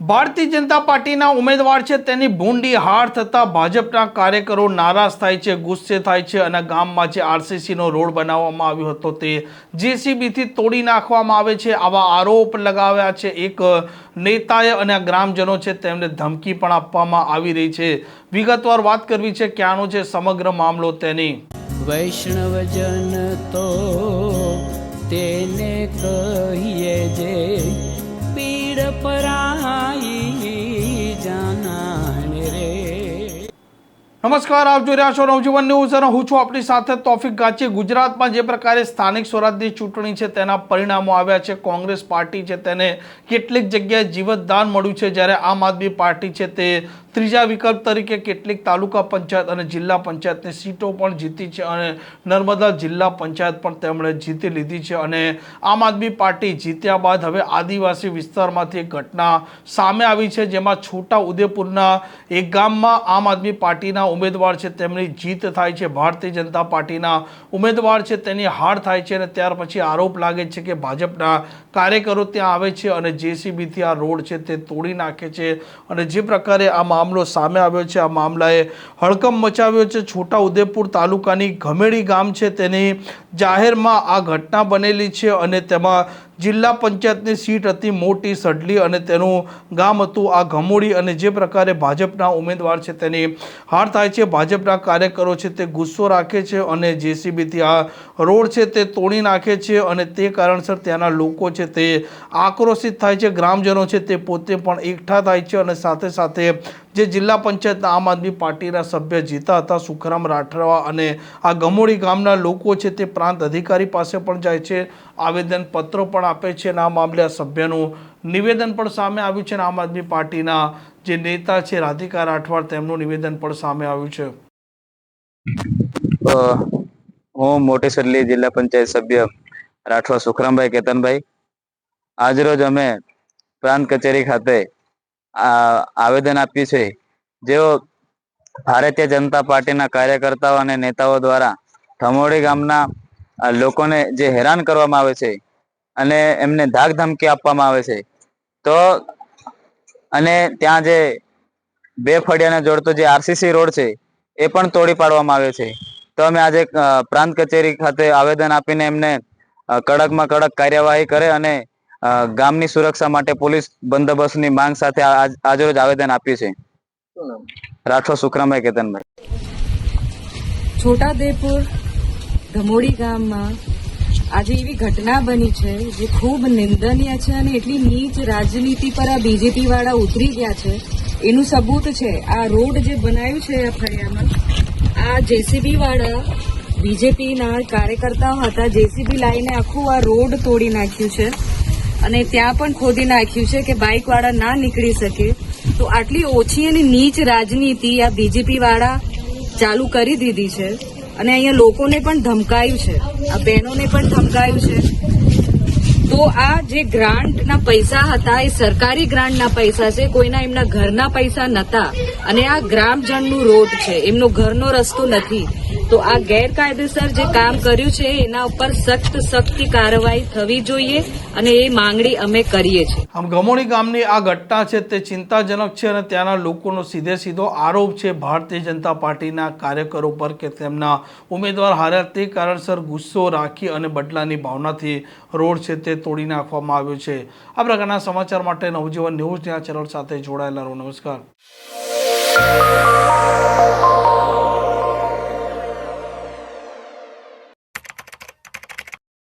ભારતીય જનતા પાર્ટીના ઉમેદવાર છે તેની ભૂંડી હાર થતાં ભાજપના કાર્યકરો નારાજ થાય છે, ગુસ્સે થાય છે અને ગામમાં જે આરસીસીનો રોડ બનાવવામાં આવ્યો હતો તે જેસીબીથી તોડી નાખવામાં આવે છે. આવા આરોપ લગાવ્યા છે એક નેતાએ અને ગ્રામજનો છે તેમને ધમકી પણ આપવામાં આવી રહી છે. વિગતવાર વાત કરવી છે ક્યાંનો છે સમગ્ર મામલો તેની. વૈષ્ણવજન તો તેને કહીએ જે પીડ પરાઈ જાનાને રે. નમસ્કાર, આપ જોઈ રહ્યા છો નવજીવન ન્યૂઝ અને હું છું આપણી સાથે તોફિક ગાચી. ગુજરાતમાં જે પ્રકારે સ્થાનિક સ્વરાજની ચૂંટણી છે તેના પરિણામો આવ્યા છે. કોંગ્રેસ પાર્ટી છે તેને કેટલીક જગ્યાએ જીવતદાન મળ્યું છે, જ્યારે આમ આદમી પાર્ટી છે તે ત્રીજા વિકલ્પ તરીકે કેટલીક તાલુકા પંચાયત અને જિલ્લા પંચાયતની સીટો પણ જીતી છે અને નર્મદા જિલ્લા પંચાયત પણ તેમણે જીતી લીધી છે. અને આમ આદમી પાર્ટી જીત્યા બાદ હવે આદિવાસી વિસ્તારમાંથી એક ઘટના સામે આવી છે, જેમાં છોટા ઉદેપુરના એક ગામમાં આમ આદમી પાર્ટીના ઉમેદવાર છે તેમની જીત થાય છે, ભારતીય જનતા પાર્ટીના ઉમેદવાર છે તેની હાર થાય છે. અને ત્યાર પછી આરોપ લાગે છે કે ભાજપના કાર્યકરો ત્યાં આવે છે અને જેસીબીથી આ રોડ છે તે તોડી નાખે છે. અને જે પ્રકારે આ મામલો સામે આવ્યો છે, આ મામલાએ હડકંપ મચાવ્યો છે. છોટા ઉદેપુર તાલુકાની ગમેડી ગામ છે તેની જાહેરમાં આ ઘટના બનેલી છે અને તેમાં જિલ્લા પંચાયતની સીટ હતી મોટી સડલી અને તેનું ગામ હતું આ ગમોડી. અને જે પ્રકારે ભાજપના ઉમેદવાર છે તેની હાર થાય છે, ભાજપના કાર્યકરો છે તે ગુસ્સો રાખે છે અને જેસીબીથી આ રોડ છે તે તોડી નાખે છે. અને તે કારણસર ત્યાંના લોકો છે તે આક્રોશિત થાય છે, ગ્રામજનો છે તે પોતે પણ એકઠા થાય છે. અને સાથે સાથે જે જિલ્લા પંચાયતના આમ આદમી પાર્ટીના સભ્ય જીતા હતા સુખરામ રાઠવા અને આ ગમોડી ગામના લોકો છે તે પ્રાંત અધિકારી પાસે પણ જાય છે, આવેદન પત્ર પણ આપે છે અને આ મામલે આ સભ્યનું નિવેદન પણ સામે આવ્યું છે. અને આમ આદમી પાર્ટીના જે નેતા છે રાધિકા રાઠવા તેમનું નિવેદન પણ સામે આવ્યું છે. હું મોટી સડલી જિલ્લા પંચાયત સભ્ય રાઠવા સુખરામભાઈ કેતનભાઈ, આજરોજ અમે પ્રાંત કચેરી ખાતે આવેદન આપ્યું છે. જેઓ ભારતીય જનતા પાર્ટીના કાર્યકર્તાઓ અને નેતાઓ દ્વારા ધમોડી ગામના લોકોને જે હેરાન કરવામાં આવે છે અને એમને ધાક ધમકી આપવામાં આવે છે, તો અને ત્યાં જે બે ફળિયાને જોડતો જે આરસીસી રોડ છે એ પણ તોડી પાડવામાં આવે છે. તો અમે આજે પ્રાંત કચેરી ખાતે આવેદન આપીને એમને કડકમાં કડક કાર્યવાહી કરે અને ગામની સુરક્ષા માટે પોલીસ બંદોબસ્તની માંગ સાથે આજરોજ આવેદન આપ્યું છે. રાઠવા સુખરામભાઈ કેતનભાઈ. છોટાઉદેપુર ધમોડી ગામમાં આજે એવી ઘટના બની છે જે ખૂબ નિંદનીય છે અને એટલી નીચ રાજનીતિ પર આ બીજેપી વાળા ઉતરી ગયા છે એનું સબૂત છે આ રોડ જે બનાવ્યું છે આ ફળિયામાં. આ જેસીબી વાળા બીજેપીના કાર્યકર્તાઓ હતા, જેસીબી લાવીને આખું આ રોડ તોડી નાખ્યું છે અને ત્યાં પણ ખોદી નાખ્યું છે કે બાઇક વાળા ના નીકળી શકે. તો આટલી ઓછી અને નીચ રાજનીતિ આ બીજેપી વાળા ચાલુ કરી દીધી છે અને અહીંયા લોકોને પણ ધમકાયું છે, આ બહેનોને પણ ધમકાયું છે. તો આ જે ગ્રાન્ટના પૈસા હતા એ સરકારી ગ્રાન્ટના પૈસા છે, કોઈના એમના ઘરના પૈસા નહોતા. અને આ ગ્રામજનનું રોડ છે, એમનો ઘરનો રસ્તો નથી. તો આ ગેરકાયદેસર જે કામ કર્યું છે એના ઉપર સખ્ત કાર્યવાહી થવી જોઈએ અને એ માંગણી અમે કરીએ છીએ. આમ ગમોડી ગામની આ ઘટના છે તે ચિંતાજનક છે અને ત્યાંના લોકોનો સીધો આરોપ છે ભારતીય જનતા પાર્ટીના કાર્યકરો પર કે તેમના ઉમેદવાર હાર્યા તે કારણસર ગુસ્સો રાખી અને બદલાની ભાવનાથી રોડ છે તે તોડી નાખવામાં આવ્યો છે. આ પ્રકારના સમાચાર માટે નવજીવન ન્યૂઝ ચેનલ સાથે જોડાયેલા રહો. નમસ્કાર.